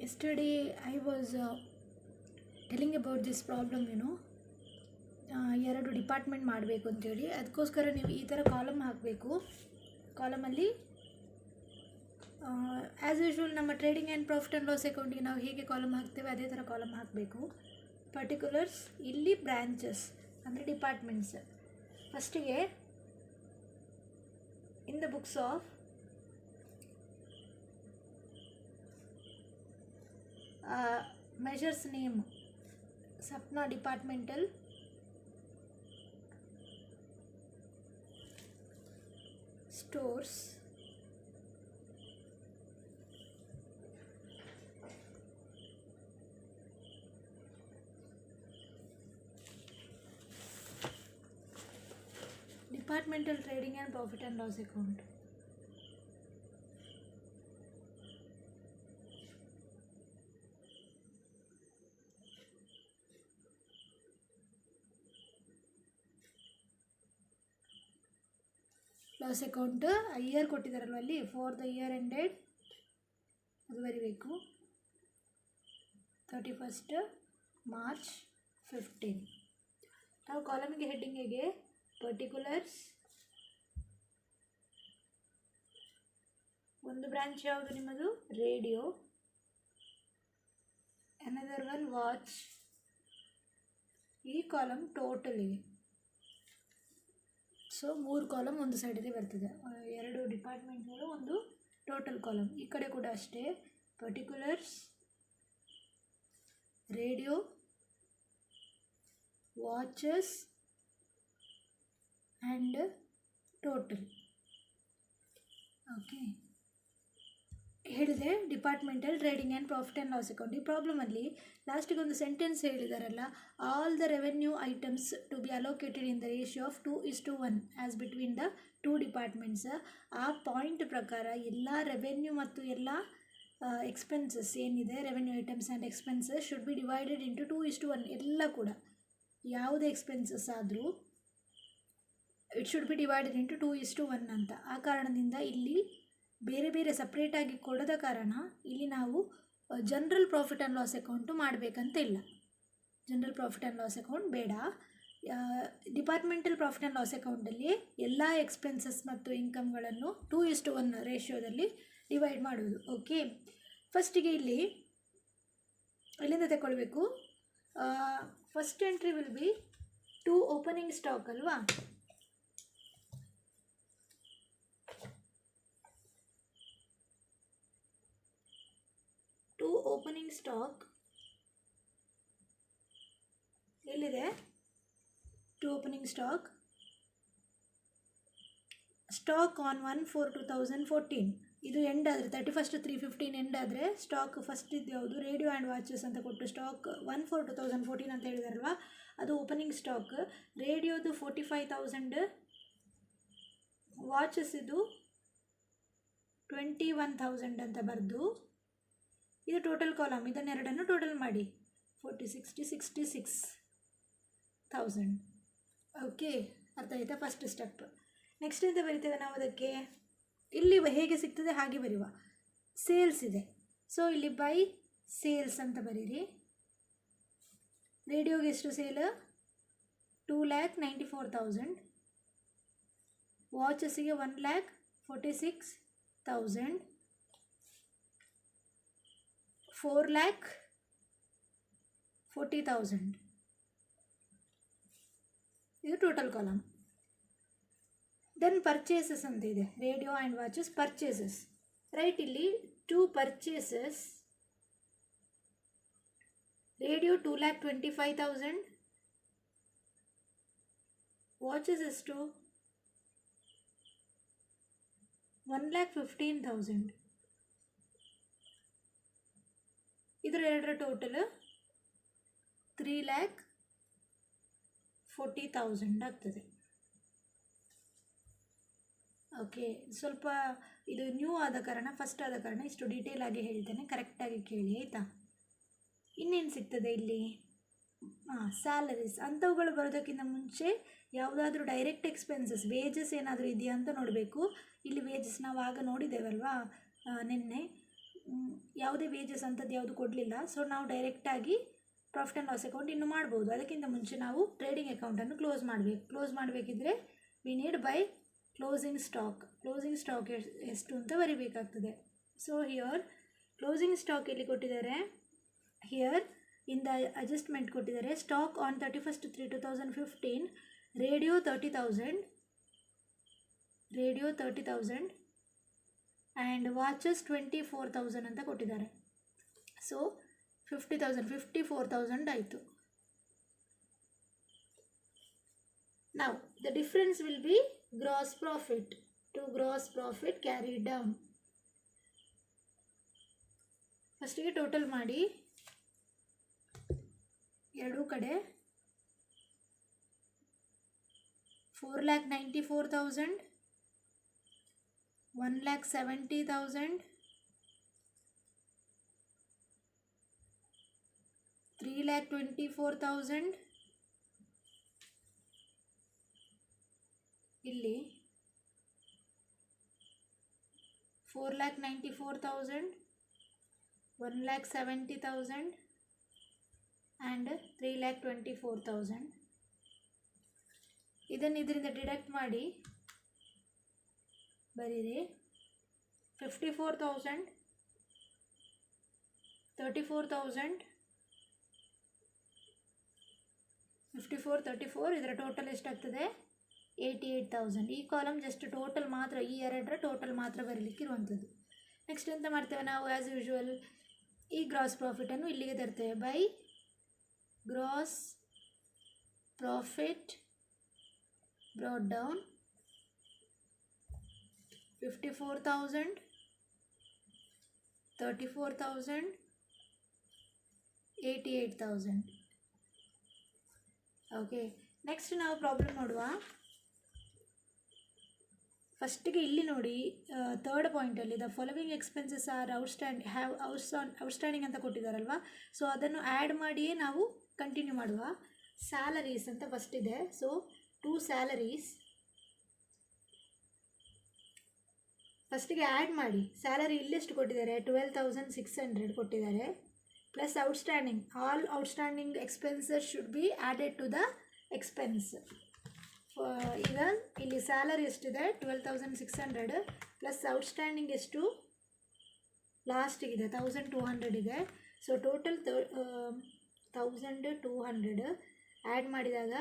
Yesterday I was telling about this problem, ಎರಡು department ಮಾಡಬೇಕು ಅಂತೇಳಿ. ಅದಕ್ಕೋಸ್ಕರ ನೀವು ಈ ಥರ ಕಾಲಮ್ ಹಾಕಬೇಕು. ಕಾಲಮಲ್ಲಿ ಆ್ಯಸ್ ಯೂಶ್ವಲ್ ನಮ್ಮ trading and profit and loss ಅಕೌಂಟಿಗೆ ನಾವು ಹೇಗೆ ಕಾಲಮ್ ಹಾಕ್ತೇವೆ ಅದೇ ಥರ ಕಾಲಮ್ ಹಾಕಬೇಕು. ಪರ್ಟಿಕ್ಯುಲರ್ಸ್, ಇಲ್ಲಿ ಬ್ರ್ಯಾಂಚಸ್ ಅಂದರೆ ಡಿಪಾರ್ಟ್ಮೆಂಟ್ಸ್. ಫಸ್ಟಿಗೆ in the books of measures name Sapna departmental stores departmental trading and profit and loss account. Loss account year ಕೊಟ್ಟಿದ್ದಾರಲ್ವ ಅಲ್ಲಿ, ಫಾರ್ ದ ಇಯರ್ ಎಂಡೆಡ್ ಅದು ಬರೀಬೇಕು 31st March 15. ನಾವು ಕಾಲಮಿಗೆ ಹೆಡ್ಡಿಂಗ್ ಹೇಗೆ ಪರ್ಟಿಕ್ಯುಲರ್ಸ್, ಒಂದು ಬ್ರಾಂಚ್ ಯಾವುದು ನಿಮ್ಮದು ರೇಡಿಯೋ, ಅನದರ್ ಒನ್ ವಾಚ್, ಈ ಕಾಲಮ್ ಟೋಟಲಿಗೆ. ಸೊ 3 ಕಾಲಮ್ ಒಂದು ಸೈಡಲ್ಲಿ ಬರ್ತದೆ, 2 ಡಿಪಾರ್ಟ್ಮೆಂಟ್ಗಳು ಒಂದು ಟೋಟಲ್ ಕಾಲಮ್. ಈ ಕಡೆ ಕೂಡ ಅಷ್ಟೇ, particulars, radio, watches and total. Okay, ಹೇಳಿದೆ departmental trading and profit and loss account. ಈ ಪ್ರಾಬ್ಲಮಲ್ಲಿ ಲಾಸ್ಟಿಗೆ ಒಂದು ಸೆಂಟೆನ್ಸ್ ಹೇಳಿದಾರಲ್ಲ, all the revenue items to be allocated in the ratio of 2:1 as between the 2 departments. ಆ ಪಾಯಿಂಟ್ ಪ್ರಕಾರ ಎಲ್ಲ ರೆವೆನ್ಯೂ ಮತ್ತು ಎಲ್ಲ ಎಕ್ಸ್ಪೆನ್ಸಸ್ ಏನಿದೆ, revenue items and expenses should be divided into 2:1. ಎಲ್ಲ ಕೂಡ ಯಾವುದೇ ಎಕ್ಸ್ಪೆನ್ಸಸ್ ಆದರೂ it should be divided into 2:1 ಅಂತ. ಆ ಕಾರಣದಿಂದ ಇಲ್ಲಿ ಬೇರೆ ಬೇರೆ ಸಪ್ರೇಟಾಗಿ ಕೊಡದ ಕಾರಣ ಇಲ್ಲಿ ನಾವು general profit and loss account ಮಾಡಬೇಕಂತ ಇಲ್ಲ. General profit and loss account ಬೇಡ. ಡಿಪಾರ್ಟ್ಮೆಂಟಲ್ ಪ್ರಾಫಿಟ್ ಆ್ಯಂಡ್ ಲಾಸ್ ಅಕೌಂಟಲ್ಲಿ ಎಲ್ಲ ಎಕ್ಸ್ಪೆನ್ಸಸ್ ಮತ್ತು ಇನ್ಕಮ್ಗಳನ್ನು 2:1 ರೇಷಿಯೋದಲ್ಲಿ ಡಿವೈಡ್ ಮಾಡೋದು. ಓಕೆ, ಫಸ್ಟಿಗೆ ಇಲ್ಲಿ ಎಲ್ಲಿಂದ ತಗೊಳ್ಬೇಕು, first entry will be 2 opening stock ಅಲ್ವಾ. ಓಪನಿಂಗ್ ಸ್ಟಾಕ್ ಎಲ್ಲಿದೆ, 2 ಓಪನಿಂಗ್ ಸ್ಟಾಕ್ ಆನ್ 1/4/2014. ಇದು ಎಂಡ್ ಆದರೆ 31st 3/15 ಎಂಡ್ ಆದರೆ ಸ್ಟಾಕ್ ಫಸ್ಟ್ ಇದು ಯಾವುದು ರೇಡಿಯೋ ಆ್ಯಂಡ್ ವಾಚಸ್ ಅಂತ ಕೊಟ್ಟು ಸ್ಟಾಕ್ 1/4/2014 ಅಂತ ಹೇಳಿದಾರಲ್ವ, ಅದು ಓಪನಿಂಗ್ ಸ್ಟಾಕ್. ರೇಡಿಯೋದು 45,000, ವಾಚಸ್ ಇದು 21,000 ಅಂತ ಬರೆದು ಇದು ಟೋಟಲ್ ಕಾಲಮ್. ಇದನ್ನೆರಡನ್ನು ಟೋಟಲ್ ಮಾಡಿ 66,000. ಓಕೆ, ಅರ್ಥ ಆಯಿತಾ ಫಸ್ಟ್ ಸ್ಟೆಪ್. ನೆಕ್ಸ್ಟ್ ಎಂತ ಬರಿತೇವೆ ನಾವು ಅದಕ್ಕೆ, ಇಲ್ಲಿ ಹೇಗೆ ಸಿಗ್ತದೆ ಹಾಗೆ ಬರೆಯುವ. ಸೇಲ್ಸ್ ಇದೆ, ಸೊ ಇಲ್ಲಿ ಬೈ ಸೇಲ್ಸ್ ಅಂತ ಬರೀರಿ. ರೇಡಿಯೋಗೆ ಎಷ್ಟು ಸೇಲ್ 2,94,000, ವಾಚಸ್ಸಿಗೆ 1,46,000, 4,40,000. ಇದು ಟೋಟಲ್ ಕಾಲಮ್. ದೆನ್ ಪರ್ಚೇಸಸ್ ಅಂತ ಇದೆ, radio and watches purchases. Right, ಇಲ್ಲಿ 2 ಪರ್ಚೇಸಸ್, ರೇಡಿಯೋ 2,25,000, ವಾಚಸ್ ಎಷ್ಟು 1,15,000. ಇದರ ಎರಡರ ಟೋಟಲ್ 3,40,000 ಆಗ್ತದೆ. ಓಕೆ, ಸ್ವಲ್ಪ ಇದು ನ್ಯೂ ಆದ ಕಾರಣ, ಫಸ್ಟ್ ಆದ ಕಾರಣ ಇಷ್ಟು ಡೀಟೇಲ್ ಆಗಿ ಹೇಳ್ತೇನೆ, ಕರೆಕ್ಟಾಗಿ ಕೇಳಿ ಆಯಿತಾ. ಇನ್ನೇನು ಸಿಗ್ತದೆ ಇಲ್ಲಿ, ಸ್ಯಾಲರೀಸ್ ಅಂಥವುಗಳು ಬರೋದಕ್ಕಿಂತ ಮುಂಚೆ ಯಾವುದಾದ್ರೂ ಡೈರೆಕ್ಟ್ ಎಕ್ಸ್ಪೆನ್ಸಸ್ ವೇಜಸ್ ಏನಾದರೂ ಇದೆಯಾ ಅಂತ ನೋಡಬೇಕು. ಇಲ್ಲಿ ವೇಜಸ್ ನಾವು ಆಗ ನೋಡಿದ್ದೇವಲ್ವಾ ನಿನ್ನೆ, ಯಾವುದೇ ವೇಜಸ್ ಅಂಥದ್ದು ಯಾವುದು ಕೊಡಲಿಲ್ಲ. ಸೊ ನಾವು ಡೈರೆಕ್ಟಾಗಿ ಪ್ರಾಫಿಟ್ ಆ್ಯಂಡ್ ಲಾಸ್ ಅಕೌಂಟ್ ಇನ್ನು ಮಾಡ್ಬೋದು. ಅದಕ್ಕಿಂತ ಮುಂಚೆ ನಾವು ಟ್ರೇಡಿಂಗ್ ಅಕೌಂಟನ್ನು ಕ್ಲೋಸ್ ಮಾಡಬೇಕಿದ್ರೆ we need by closing stock ಎಷ್ಟು ಅಂತ ಬರಿಬೇಕಾಗ್ತದೆ. ಸೊ ಹಿಯರ್ ಕ್ಲೋಸಿಂಗ್ ಸ್ಟಾಕ್ ಎಲ್ಲಿ ಕೊಟ್ಟಿದ್ದಾರೆ, ಹಿಯರ್ ಇನ್ ದ ಅಡ್ಜಸ್ಟ್ಮೆಂಟ್ ಕೊಟ್ಟಿದ್ದಾರೆ. Stock on 31/3/2015 radio 30,000 and watches 24,000 ಅಂತ ಕೊಟ್ಟಿದ್ದಾರೆ. ಸೊ 54,000 ಆಯಿತು. Now the difference will be gross profit. To gross profit carried down. ಫಸ್ಟಿಗೆ ಟೋಟಲ್ ಮಾಡಿ ಎರಡೂ ಕಡೆ 4,94,000, 1,70,000, 3,24,000. ಇಲ್ಲಿ 4,94,000, 1,70,000 ಆ್ಯಂಡ್ 3,24,000. ಇದನ್ನು ಇದರಿಂದ ಡಿಡಕ್ಟ್ ಮಾಡಿ ಬರೀರಿ. 54,000, 34,000, 54, ಇದರ ಟೋಟಲ್ ಎಷ್ಟಾಗ್ತದೆ 88,000. ಈ ಕಾಲಮ್ ಜಸ್ಟ್ ಟೋಟಲ್ ಮಾತ್ರ, ಈ ಎರಡರ ಟೋಟಲ್ ಮಾತ್ರ ಬರಲಿಕ್ಕೆ ಇರುವಂಥದ್ದು. ನೆಕ್ಸ್ಟ್ ಎಂತ ಮಾಡ್ತೇವೆ ನಾವು, ಆ್ಯಸ್ ಯೂಶುವಲ್ ಈ ಗ್ರಾಸ್ ಪ್ರಾಫಿಟನ್ನು ಇಲ್ಲಿಗೆ ತರ್ತೇವೆ. By gross profit brought down 54,000, 34,000, 88,000. Okay, next ನಾವು ಪ್ರಾಬ್ಲಮ್ ನೋಡುವ. ಫಸ್ಟಿಗೆ ಇಲ್ಲಿ ನೋಡಿ, ಥರ್ಡ್ ಪಾಯಿಂಟಲ್ಲಿ the following expenses are outstanding ಅಂತ ಕೊಟ್ಟಿದ್ದಾರಲ್ವ. ಸೊ ಅದನ್ನು ಆ್ಯಡ್ ಮಾಡಿಯೇ ನಾವು ಕಂಟಿನ್ಯೂ ಮಾಡುವ. ಸ್ಯಾಲರೀಸ್ ಅಂತ ಫಸ್ಟ್ ಇದೆ. ಸೊ 2 ಸ್ಯಾಲರೀಸ್ ಫಸ್ಟಿಗೆ ಆ್ಯಡ್ ಮಾಡಿ. ಸ್ಯಾಲರಿ ಇಲ್ಲೆಷ್ಟು ಕೊಟ್ಟಿದ್ದಾರೆ, 12,600 ಕೊಟ್ಟಿದ್ದಾರೆ. Plus outstanding, all outstanding expenses should be added to the expense. ಈಗ ಇಲ್ಲಿ ಸ್ಯಾಲರಿ ಎಷ್ಟಿದೆ 12,600 ಪ್ಲಸ್ ಔಟ್ಸ್ಟ್ಯಾಂಡಿಂಗ್ ಎಷ್ಟು ಲಾಸ್ಟಿಗಿದೆ 1,200 ಇದೆ. ಸೊ ಟೋಟಲ್ 1,200 ಆ್ಯಡ್ ಮಾಡಿದಾಗ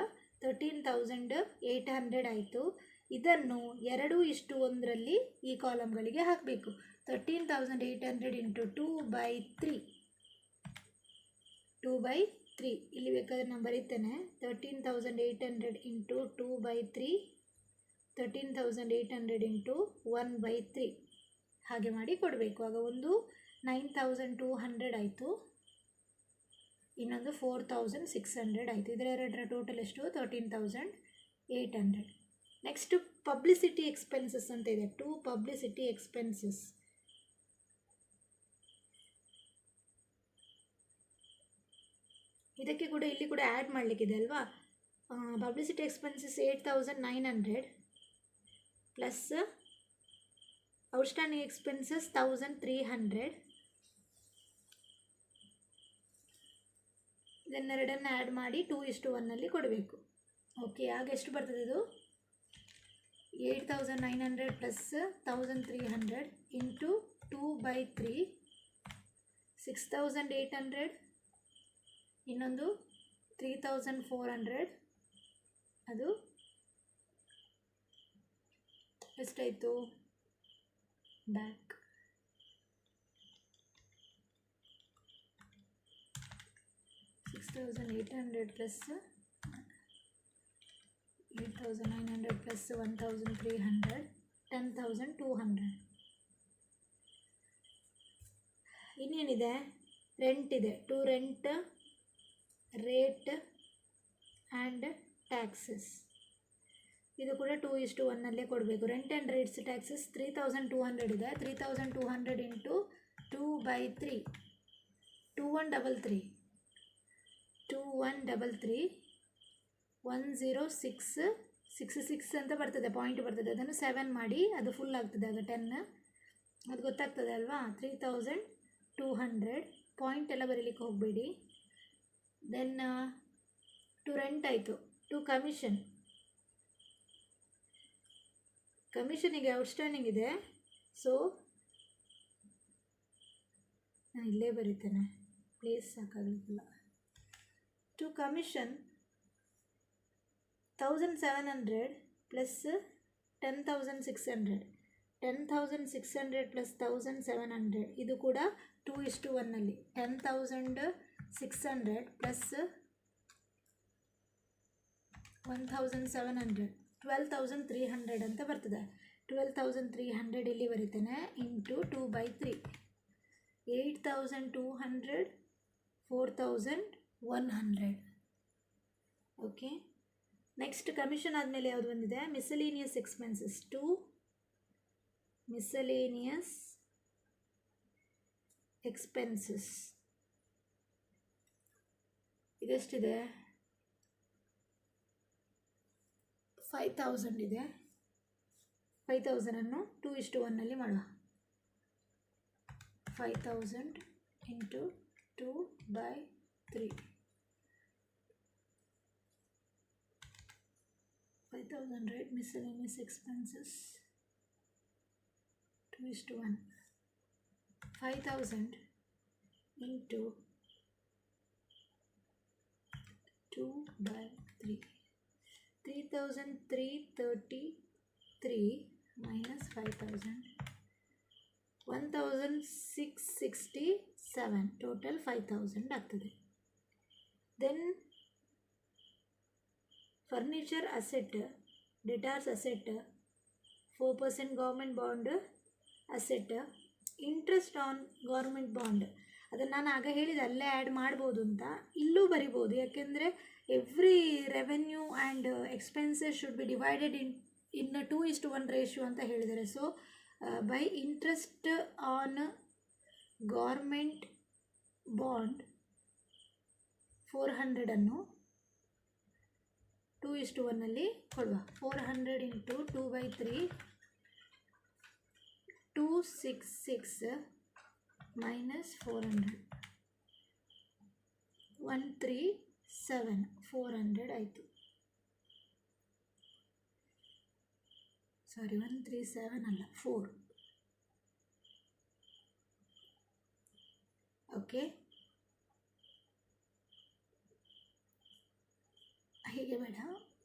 13,800 ಆಯಿತು. ಇದನ್ನು 2:1 ಈ ಕಾಲಮ್ಗಳಿಗೆ ಹಾಕಬೇಕು. 13,800 ಇಂಟು 2/3 ಇಲ್ಲಿ ಬೇಕಾದರೆ ನಾನು ಬರೀತೇನೆ. 13,800 ಇಂಟು 2/3, 13,800 ಇಂಟು 1/3 ಹಾಗೆ ಮಾಡಿ ಕೊಡಬೇಕು. ಆಗ ಒಂದು 9,200 ಆಯಿತು, ಇನ್ನೊಂದು 4,600 ಆಯಿತು. ಇದರ ಎರಡರ ಟೋಟಲ್ ಎಷ್ಟು 13,800. ನೆಕ್ಸ್ಟ್ ಪಬ್ಲಿಸಿಟಿ ಎಕ್ಸ್ಪೆನ್ಸಸ್ ಅಂತ ಇದೆ. 2 ಪಬ್ಲಿಸಿಟಿ ಎಕ್ಸ್ಪೆನ್ಸಸ್. ಇದಕ್ಕೆ ಕೂಡ ಇಲ್ಲಿ ಕೂಡ ಆ್ಯಡ್ ಮಾಡಲಿಕ್ಕಿದೆ ಅಲ್ವಾ. Publicity expenses 8,900 plus outstanding expenses 1,300. ಇದನ್ನೆರಡನ್ನು ಆ್ಯಡ್ ಮಾಡಿ 2:1 ಕೊಡಬೇಕು. ಓಕೆ, ಆಗ ಎಷ್ಟು ಬರ್ತದೆ ಇದು 8,900 ಪ್ಲಸ್ 1,300 ಇಂಟು 2/3 6,800, ಇನ್ನೊಂದು 3,400. ಅದು ಎಷ್ಟಾಯಿತು ಬ್ಯಾಕ್ 6,800 ಪ್ಲಸ್ 8,900 ಪ್ಲಸ್ 1,300 10,200. ಇನ್ನೇನಿದೆ, ರೆಂಟ್ ಇದೆ. 2 ರೆಂಟ್, ರೇಟ್ ಆ್ಯಂಡ್ ಟ್ಯಾಕ್ಸಸ್. ಇದು ಕೂಡ 2:1 ಕೊಡಬೇಕು. ರೆಂಟ್ ಆ್ಯಂಡ್ ರೇಟ್ಸ್ ಟ್ಯಾಕ್ಸಸ್ 3,200 ಇದೆ. 3,200 ಇಂಟು 2/3 2133 10666 ಅಂತ ಬರ್ತದೆ, ಪಾಯಿಂಟ್ ಬರ್ತದೆ. ಅದನ್ನು 7 ಮಾಡಿ ಅದು ಫುಲ್ ಆಗ್ತದೆ. ಆಗ 10 ಅದು ಗೊತ್ತಾಗ್ತದೆ ಅಲ್ವಾ. 3,000 200 ಪಾಯಿಂಟ್ ಎಲ್ಲ ಬರೀಲಿಕ್ಕೆ ಹೋಗಬೇಡಿ. ದೆನ್ ಟು ರೆಂಟ್ ಆಯಿತು. ಟು ಕಮಿಷನಿಗೆ ಔಟ್ಸ್ಟ್ಯಾಂಡಿಂಗ್ ಇದೆ. ಸೊ ನಾನು ಇಲ್ಲೇ ಬರೀತೇನೆ, ಪ್ಲೇಸ್ ಸಾಕಾಗಲಿಲ್ಲ. To commission 1700 plus 10,600. 10,600 ಪ್ಲಸ್ 1,700 ಇದು ಕೂಡ 2:1. 10,600 ಪ್ಲಸ್ 1,700 12,300 ಅಂತ ಬರ್ತದೆ. 12,300 ಇಲ್ಲಿ ಬರೀತೇನೆ ಇಂಟು 2/3 8,200 4,100. ಓಕೆ, ನೆಕ್ಸ್ಟ್ ಕಮಿಷನ್ ಆದಮೇಲೆ ಯಾವುದು ಬಂದಿದೆ? Miscellaneous expenses. To miscellaneous expenses ಇದೆಷ್ಟಿದೆ? 5,000 ಇದೆ. 5,000 2:1 ಮಾಡುವ. 5,000 into 2/3 5,000 miscellaneous expenses 2:1. 5,000 into 2/3 3,333 minus 5,000 1,667 total 5,000 ಆಗ್ತದೆ. Then furniture asset, debtors asset 4% government bond asset, interest on government bond ಅದನ್ನು ನಾನು ಆಗ ಹೇಳಿದೆ ಅಲ್ಲೇ ಆ್ಯಡ್ ಮಾಡ್ಬೋದು ಅಂತ. ಇಲ್ಲೂ ಬರಿಬೋದು, ಯಾಕೆಂದರೆ every revenue and expenses should be divided in 2:1 ratio ಅಂತ ಹೇಳಿದ್ದಾರೆ. So by interest on government bond 400 2:1 ಕೊಡುವ. 400 ಇಂಟು 2/3 266 minus 400 137 400 ಆಯಿತು. ಸಾರಿ 137 ಅಲ್ಲ 4. ಓಕೆ, ಹೀಗೆ ಬೇಡ,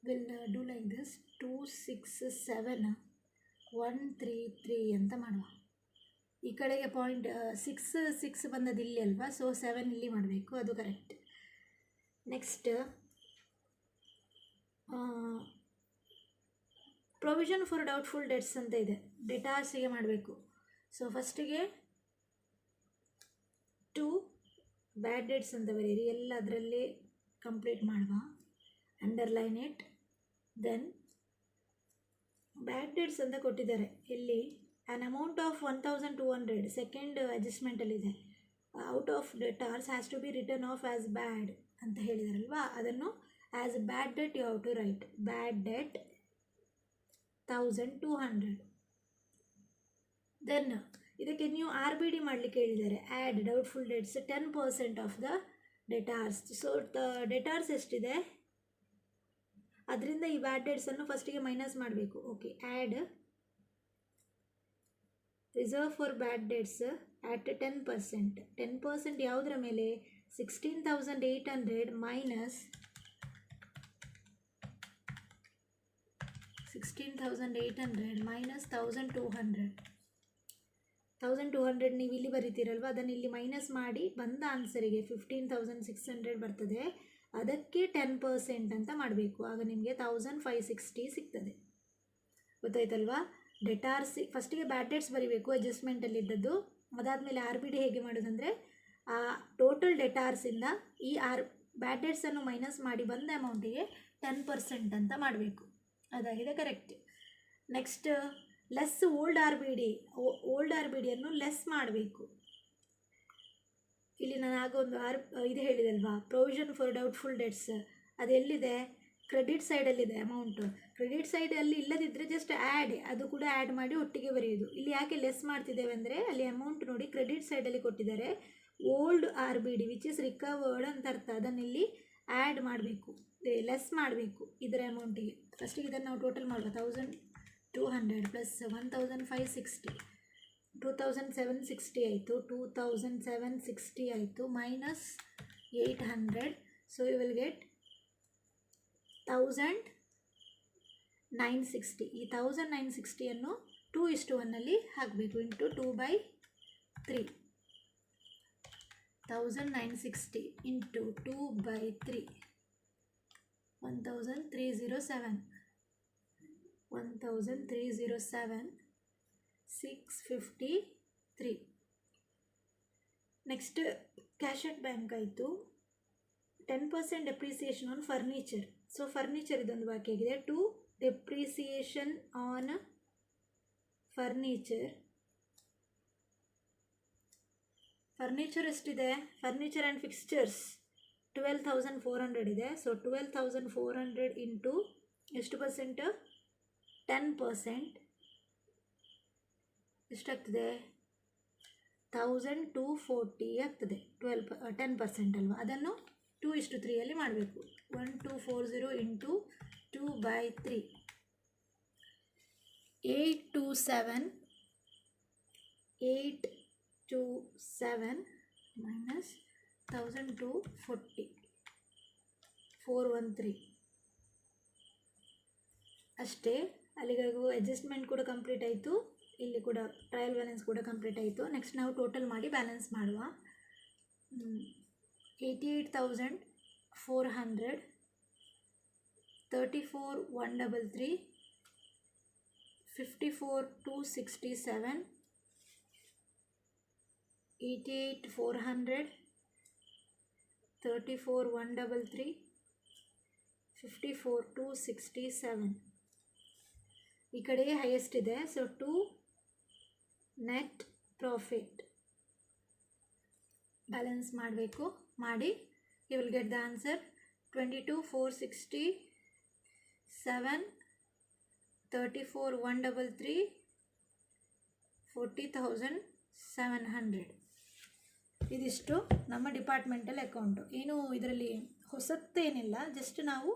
ವಿಲ್ ಡೂ ಲೈಕ್ ದಿಸ್. 267 133 ಅಂತ ಮಾಡುವ. ಈ ಕಡೆಗೆ ಪಾಯಿಂಟ್ 6 ಬಂದದ್ದು ಇಲ್ಲಿ ಅಲ್ವಾ, ಸೊ 7 ಇಲ್ಲಿ ಮಾಡಬೇಕು, ಅದು correct. Next provision for doubtful debts ಅಂತ ಇದೆ, ಡೆಟಾರ್ಸಿಗೆ ಮಾಡಬೇಕು. ಸೊ ಫಸ್ಟಿಗೆ 2 ಬ್ಯಾಡ್ ಡೆಟ್ಸ್ ಅಂತ ಬರೀರಿ, ಎಲ್ಲ ಅದರಲ್ಲಿ ಕಂಪ್ಲೀಟ್ ಮಾಡುವ, underline it. Then bad debts ಅಂತ ಕೊಟ್ಟಿದ್ದಾರೆ ಇಲ್ಲಿ, ಆ್ಯನ್ ಅಮೌಂಟ್ ಆಫ್ 1,200 ಸೆಕೆಂಡ್ ಅಡ್ಜಸ್ಟ್ಮೆಂಟಲ್ಲಿದೆ. Out of debtors has to be written off as bad ಅಂತ ಹೇಳಿದಾರಲ್ವಾ, ಅದನ್ನು as bad debt you have to write. Bad debt 1,200. Then ಇದಕ್ಕೆ ನೀವು RBD ಮಾಡಲಿಕ್ಕೆ ಹೇಳಿದ್ದಾರೆ, add doubtful debts 10% of the debtors. So debtors ಎಷ್ಟಿದೆ ಅದರಿಂದ ಈ ಬ್ಯಾಡ್ ಡೆಟ್ಸನ್ನು ಫಸ್ಟಿಗೆ ಮೈನಸ್ ಮಾಡಬೇಕು. Okay, add reserve for bad debts at 10%. 10% ಯಾವುದರ ಮೇಲೆ? 16,800 ಮೈನಸ್ 16,800 ಮೈನಸ್ 1,200. 1,200 ನೀವು ಇಲ್ಲಿ ಬರೀತೀರಲ್ವ, ಅದನ್ನು ಇಲ್ಲಿ ಮೈನಸ್ ಮಾಡಿ ಬಂದ ಆನ್ಸರಿಗೆ 15,600 ಬರ್ತದೆ. ಅದಕ್ಕೆ 10% ಅಂತ ಮಾಡಬೇಕು, ಆಗ ನಿಮಗೆ 1,560 ಸಿಗ್ತದೆ. ಗೊತ್ತಾಯ್ತಲ್ವಾ? ಡೆಟಾರ್ಸ್ ಫಸ್ಟಿಗೆ ಬ್ಯಾಡ್ ಡೆಟ್ಸ್ ಬರೀಬೇಕು ಅಡ್ಜಸ್ಟ್ಮೆಂಟಲ್ಲಿದ್ದದ್ದು. ಅದಾದಮೇಲೆ RBD ಹೇಗೆ ಮಾಡೋದಂದರೆ, ಆ ಟೋಟಲ್ ಡೆಟಾರ್ಸಿಂದ ಈ ಬ್ಯಾಡ್ ಡೆಟ್ಸನ್ನು ಮೈನಸ್ ಮಾಡಿ ಬಂದ ಅಮೌಂಟಿಗೆ 10% ಅಂತ ಮಾಡಬೇಕು. ಅದಾಗಿದೆ, ಕರೆಕ್ಟ್. ನೆಕ್ಸ್ಟ್ ಲೆಸ್ ಓಲ್ಡ್ RBDಯನ್ನು ಲೆಸ್ ಮಾಡಬೇಕು. ಇಲ್ಲಿ ನಾನು ಆಗ ಒಂದು ಇದು ಹೇಳಿದೆ ಅಲ್ವಾ, ಪ್ರೊವಿಷನ್ ಫಾರ್ ಡೌಟ್ಫುಲ್ ಡೆಟ್ಸ್ ಅದೆಲ್ಲಿದೆ? ಕ್ರೆಡಿಟ್ ಸೈಡಲ್ಲಿದೆ ಅಮೌಂಟು. ಕ್ರೆಡಿಟ್ ಸೈಡಲ್ಲಿ ಇಲ್ಲದಿದ್ದರೆ ಜಸ್ಟ್ ಆ್ಯಡ್, ಅದು ಕೂಡ ಆ್ಯಡ್ ಮಾಡಿ ಒಟ್ಟಿಗೆ ಬರೆಯೋದು. ಇಲ್ಲಿ ಯಾಕೆ ಲೆಸ್ ಮಾಡ್ತಿದ್ದೇವೆ ಅಂದರೆ ಅಲ್ಲಿ ಅಮೌಂಟ್ ನೋಡಿ ಕ್ರೆಡಿಟ್ ಸೈಡಲ್ಲಿ ಕೊಟ್ಟಿದ್ದಾರೆ, old RBD which is recovered ಅಂತ ಅರ್ಥ. ಅದನ್ನು ಇಲ್ಲಿ ಆ್ಯಡ್ ಮಾಡಬೇಕು, ಲೆಸ್ ಮಾಡಬೇಕು ಇದರ ಅಮೌಂಟಿಗೆ. ಫಸ್ಟಿಗೆ ಇದನ್ನು ನಾವು ಟೋಟಲ್ ಮಾಡುವ. 1200 ಪ್ಲಸ್ 1560, 2760 ಆಯಿತು. 2760 ಆಯಿತು minus 800. So you will get 1960. ಈ 1960ಯನ್ನು 2:1 ಹಾಕಬೇಕು, into 2/3. 1960 into 2/3 1307. 1307 653. Next cash at bank ಆಯಿತು. 10% depreciation on furniture. So furniture ಇದೊಂದು ಬಾಕಿ ಆಗಿದೆ. To depreciation on furniture. Furniture ಎಷ್ಟಿದೆ? ಫರ್ನಿಚರ್ ಆ್ಯಂಡ್ ಫಿಕ್ಸ್ಚರ್ಸ್ 12,400 ಇದೆ. ಸೊ 12,400 ಇಂಟು ಎಷ್ಟು ಪರ್ಸೆಂಟ್? 10%. ಎಷ್ಟಾಗ್ತದೆ? 1240 ಆಗ್ತದೆ. 10% ಅಲ್ವಾ? ಅದನ್ನು 2:3 ಮಾಡಬೇಕು. 1240 ಇಂಟು 2/3 827 ಮೈನಸ್ 1240 413 ಅಷ್ಟೇ. ಅಲ್ಲಿಗೂ ಅಡ್ಜಸ್ಟ್ಮೆಂಟ್ ಕೂಡ ಕಂಪ್ಲೀಟ್ ಆಯಿತು, ಇಲ್ಲಿ ಕೂಡ ಟ್ರಯಲ್ ಬ್ಯಾಲೆನ್ಸ್ ಕೂಡ ಕಂಪ್ಲೀಟ್ ಆಯಿತು. ನೆಕ್ಸ್ಟ್ ನಾವು ಟೋಟಲ್ ಮಾಡಿ ಬ್ಯಾಲೆನ್ಸ್ ಮಾಡುವ. 88,400, 34,133, 54,267, 88,400, 34,133, 54,267. ಈ ಕಡೆ ಹೈಯೆಸ್ಟ್ ಇದೆ. ಸೊ 2 ನೆಟ್ ಪ್ರಾಫಿಟ್ ಬ್ಯಾಲೆನ್ಸ್ ಮಾಡಬೇಕು. ಮಾಡಿ you will get the answer 22,467, 34,133, 40,700. ಇದಿಷ್ಟು ನಮ್ಮ ಡಿಪಾರ್ಟ್ಮೆಂಟಲ್ ಅಕೌಂಟು. ಏನು ಇದರಲ್ಲಿ ಹೊಸತ್ತೇನಿಲ್ಲ, ಜಸ್ಟ್ ನಾವು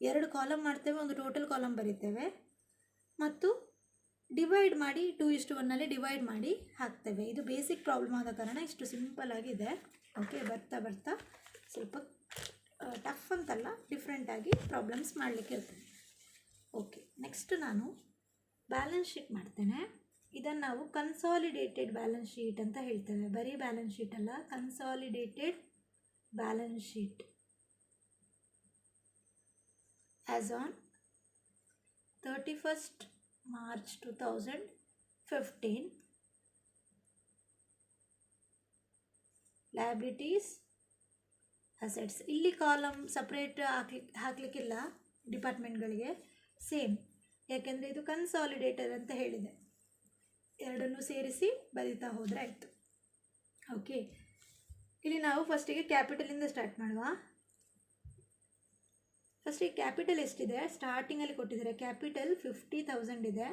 2 ಕಾಲಮ್ ಮಾಡ್ತೇವೆ, ಒಂದು ಟೋಟಲ್ ಕಾಲಮ್ ಬರೀತೇವೆ ಮತ್ತು ಡಿವೈಡ್ ಮಾಡಿ 2:1 ಡಿವೈಡ್ ಮಾಡಿ ಹಾಕ್ತೇವೆ. ಇದು ಬೇಸಿಕ್ ಪ್ರಾಬ್ಲಮ್ ಆದ ಕಾರಣ ಇಷ್ಟು ಸಿಂಪಲ್ ಆಗಿದೆ. ಓಕೆ, ಬರ್ತಾ ಬರ್ತಾ ಸ್ವಲ್ಪ ಟಫ್ ಅಂತಲ್ಲ, ಡಿಫ್ರೆಂಟಾಗಿ ಪ್ರಾಬ್ಲಮ್ಸ್ ಮಾಡಲಿಕ್ಕೆ ಇರ್ತದೆ. ಓಕೆ, ನೆಕ್ಸ್ಟ್ ನಾನು ಬ್ಯಾಲೆನ್ಸ್ ಶೀಟ್ ಮಾಡ್ತೇನೆ. ಇದನ್ನು ನಾವು ಕನ್ಸಾಲಿಡೇಟೆಡ್ ಬ್ಯಾಲೆನ್ಸ್ ಶೀಟ್ ಅಂತ ಹೇಳ್ತೇವೆ. ಬರೀ ಬ್ಯಾಲೆನ್ಸ್ ಶೀಟ್ ಅಲ್ಲ, consolidated balance sheet. As on 31st March 2015, liabilities, assets. ಇಲ್ಲಿ ಕಾಲಮ್ ಸಪ್ರೇಟ್ ಹಾಕಲಿಕ್ಕಿಲ್ಲ ಡಿಪಾರ್ಟ್ಮೆಂಟ್ಗಳಿಗೆ, ಸೇಮ್, ಯಾಕೆಂದರೆ ಇದು ಕನ್ಸಾಲಿಡೇಟೆಡ್ ಅಂತ ಹೇಳಿದೆ. ಎರಡನ್ನೂ ಸೇರಿಸಿ ಬರೀತಾ ಹೋದರೆ ಆಯಿತು. ಓಕೆ, ಇಲ್ಲಿ ನಾವು ಫಸ್ಟಿಗೆ ಕ್ಯಾಪಿಟಲಿಂದ ಸ್ಟಾರ್ಟ್ ಮಾಡುವ. ಫಸ್ಟಿಗೆ ಕ್ಯಾಪಿಟಲ್ ಎಷ್ಟಿದೆ? ಸ್ಟಾರ್ಟಿಂಗಲ್ಲಿ ಕೊಟ್ಟಿದ್ದಾರೆ. ಕ್ಯಾಪಿಟಲ್ 50,000 ಇದೆ.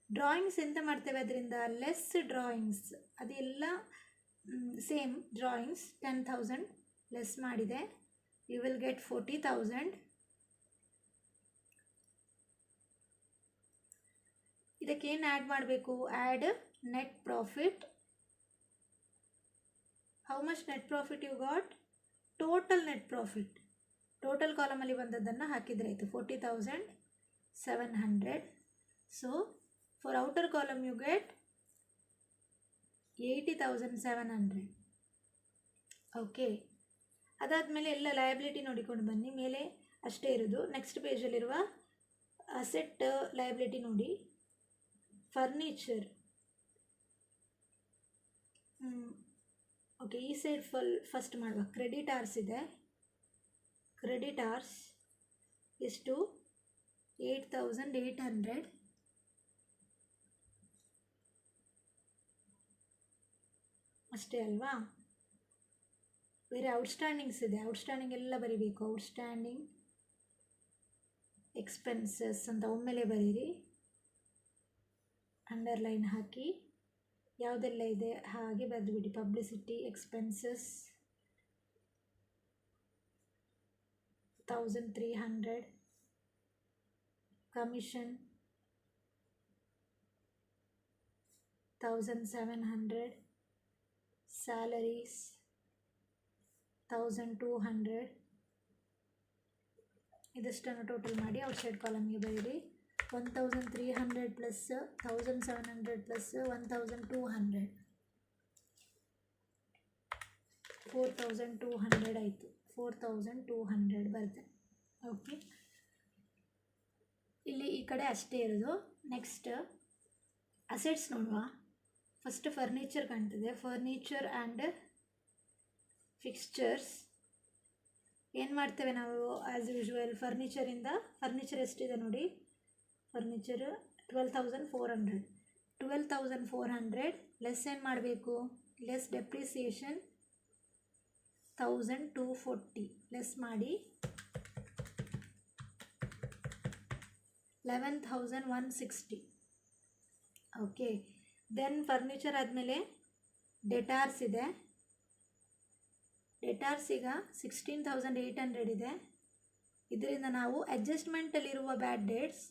ಡ್ರಾಯಿಂಗ್ಸ್ ಎಂತ ಮಾಡ್ತೇವೆ ಅದರಿಂದ? ಲೆಸ್ ಡ್ರಾಯಿಂಗ್ಸ್, ಅದೆಲ್ಲ ಸೇಮ್ ಡ್ರಾಯಿಂಗ್ಸ್ 10,000 ಲೆಸ್ ಮಾಡಿದೆ. You will get 40,000. ಇದಕ್ಕೇನು ಆ್ಯಡ್ ಮಾಡಬೇಕು? Add net profit. How much net profit you got? Total net profit, total ಕಾಲಮಲ್ಲಿ ಬಂದದ್ದನ್ನು ಹಾಕಿದರೆ ಆಯಿತು, 40,700. So for outer column you get 80,700. Okay, ಅದಾದಮೇಲೆ ಎಲ್ಲ ಲಯಬಿಲಿಟಿ ನೋಡಿಕೊಂಡು ಬನ್ನಿ. ಮೇಲೆ ಅಷ್ಟೇ ಇರೋದು. ನೆಕ್ಸ್ಟ್ ಪೇಜಲ್ಲಿರುವ ಅಸೆಟ್ ಲಯಬಿಲಿಟಿ ನೋಡಿ. ಫರ್ನಿಚರ್, ಓಕೆ, ಈ ಸೈಡ್ ಫಸ್ಟ್ ಮಾಡುವ. ಕ್ರೆಡಿಟಾರ್ಸ್ ಇದೆ. ಕ್ರೆಡಿಟಾರ್ಸ್ ಎಷ್ಟು? 8,800. ಅಷ್ಟೇ ಅಲ್ವಾ? ಬೇರೆ ಔಟ್ಸ್ಟ್ಯಾಂಡಿಂಗ್ಸ್ ಇದೆ. ಔಟ್ಸ್ಟ್ಯಾಂಡಿಂಗ್ ಎಲ್ಲ ಬರೀಬೇಕು. ಔಟ್ಸ್ಟ್ಯಾಂಡಿಂಗ್ ಎಕ್ಸ್ಪೆನ್ಸಸ್ ಅಂತ ಒಮ್ಮೆಲೆ ಬರೀರಿ, ಅಂಡರ್ಲೈನ್ ಹಾಕಿ ಯಾವುದೆಲ್ಲ ಇದೆ ಹಾಗೆ ಬರೆದುಬಿಡಿ. Publicity expenses 1300, commission 1700, salaries 1200. ಇದಷ್ಟನ್ನು ಟೋಟಲ್ ಮಾಡಿ ಔಟ್ಸೈಡ್ ಕಾಲಮ್ಗೆ ಬರೀರಿ. 1300 ಪ್ಲಸ್ 1700 ಪ್ಲಸ್ 1200 4200 ಆಯಿತು. 4200 ಬರುತ್ತೆ. ಓಕೆ, ಇಲ್ಲಿ ಈ ಕಡೆ ಅಷ್ಟೇ ಇರೋದು. ನೆಕ್ಸ್ಟ್ ಅಸೆಟ್ಸ್ ನೋಡುವ. ಫಸ್ಟ್ ಫರ್ನಿಚರ್ ಕಾಣ್ತದೆ. ಫರ್ನಿಚರ್ ಆ್ಯಂಡ್ ಫಿಕ್ಸ್ಚರ್ಸ್ ಏನು ಮಾಡ್ತೇವೆ ನಾವು ಆ್ಯಸ್ ಯೂಶ್ವಲ್. ಫರ್ನಿಚರ್ ಎಷ್ಟಿದೆ ನೋಡಿ. ಫರ್ನಿಚರ್ 12,400. 12,400 ಲೆಸ್ ಏನು ಮಾಡಬೇಕು? ಲೆಸ್ ಡೆಪ್ರಿಸಿಯೇಷನ್ 1,240 ಲೆಸ್ ಮಾಡಿ 11,160. ಓಕೆ, ದೆನ್ ಫರ್ನಿಚರ್ ಆದಮೇಲೆ ಡೆಟಾರ್ಸ್ ಇದೆ. ಡೆಟಾರ್ಸ್ ಈಗ 16,800 ಇದೆ. ಇದರಿಂದ ನಾವು ಅಡ್ಜಸ್ಟ್ಮೆಂಟಲ್ಲಿರುವ ಬ್ಯಾಡ್ ಡೇಟ್ಸ್,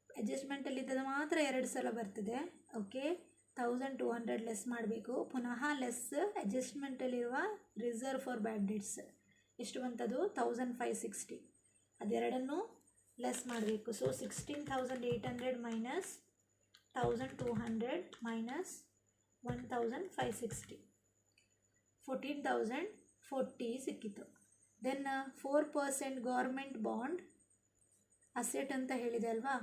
ಅಡ್ಜಸ್ಟ್ಮೆಂಟಲ್ಲಿದ್ದದ್ದು ಮಾತ್ರ 2 ಸಲ ಬರ್ತದೆ. ಓಕೆ, 1,200 ಲೆಸ್ ಮಾಡಬೇಕು. ಪುನಃ ಲೆಸ್ ಅಡ್ಜಸ್ಟ್ಮೆಂಟಲ್ಲಿರುವ ರಿಸರ್ವ್ ಫಾರ್ ಬ್ಯಾಡ್ ಡೇಟ್ಸ್ ಎಷ್ಟು ಬಂತದು? 1,560. ಅದೆರಡನ್ನು ಲೆಸ್ ಮಾಡಬೇಕು. ಸೊ 16,800 ಮೈನಸ್ 1,200 ಮೈನಸ್ 1,560 14,040 ಸಿಕ್ಕಿತು. ದೆನ್ 4% ಗೌರ್ಮೆಂಟ್ ಬಾಂಡ್ ಅಸೆಟ್ ಅಂತ ಹೇಳಿದೆ ಅಲ್ವಾ,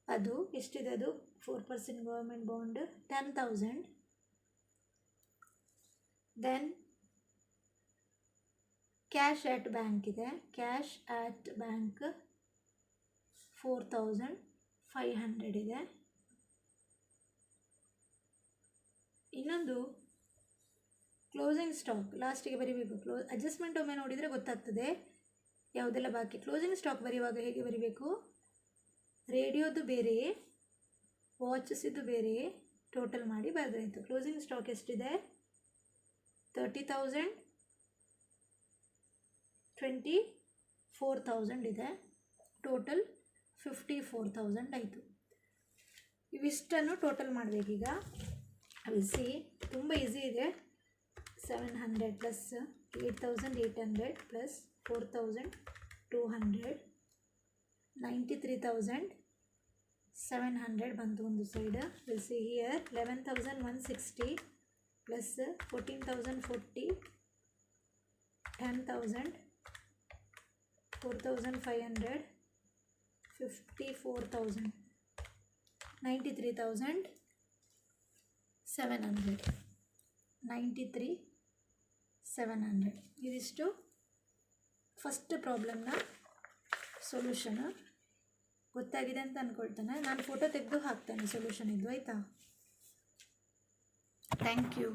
ಅದು ಎಷ್ಟಿದೆ? ಅದು 4% ಗೌರ್ಮೆಂಟ್ ಬಾಂಡ್ 10,000. ದೆನ್ ಕ್ಯಾಶ್ ಆಟ್ ಬ್ಯಾಂಕ್ ಇದೆ. ಕ್ಯಾಶ್ ಆಟ್ ಬ್ಯಾಂಕ್ 4,500 ಇದೆ. ಇನ್ನೊಂದು ಕ್ಲೋಸಿಂಗ್ ಸ್ಟಾಕ್ ಲಾಸ್ಟಿಗೆ ಬರೀಬೇಕು. ಅಡ್ಜಸ್ಟ್ಮೆಂಟ್ ಒಮ್ಮೆ ನೋಡಿದರೆ ಗೊತ್ತಾಗ್ತದೆ ಯಾವುದೆಲ್ಲ ಬಾಕಿ. ಕ್ಲೋಸಿಂಗ್ ಸ್ಟಾಕ್ ಬರೆಯುವಾಗ ಹೇಗೆ ಬರೀಬೇಕು? ರೇಡಿಯೋದು ಬೇರೆ, ವಾಚಸ್ಸಿದ್ದು ಬೇರೆ ಟೋಟಲ್ ಮಾಡಿ ಬರೆದಾಯಿತು. ಕ್ಲೋಸಿಂಗ್ ಸ್ಟಾಕ್ ಎಷ್ಟಿದೆ? 30,000, 24,000 ಇದೆ. ಟೋಟಲ್ 54,000 ಆಯಿತು. ಇವಿಷ್ಟನ್ನು ಟೋಟಲ್ ಮಾಡಬೇಕೀಗ. ಸಿ ತುಂಬ ಈಸಿ ಇದೆ. 700 ಪ್ಲಸ್ 8,800 ಪ್ಲಸ್ 4,200 93,700 ಬಂತು ಒಂದು side. Will see here 11,160 plus 14,040 10,000 4,500 54,000 93,700 93,700. ಇದಿಷ್ಟು ಫಸ್ಟ್ ಪ್ರಾಬ್ಲಮ್ನ ಸೊಲ್ಯೂಷನ್. ಗೊತ್ತಾಗಿದೆ ಅಂತ ಅಂದ್ಕೊಳ್ತೇನೆ. ನಾನು ಫೋಟೋ ತೆಗೆದು ಹಾಕ್ತೇನೆ ಸೊಲ್ಯೂಷನ್ ಇದು, ಆಯಿತಾ? Thank you.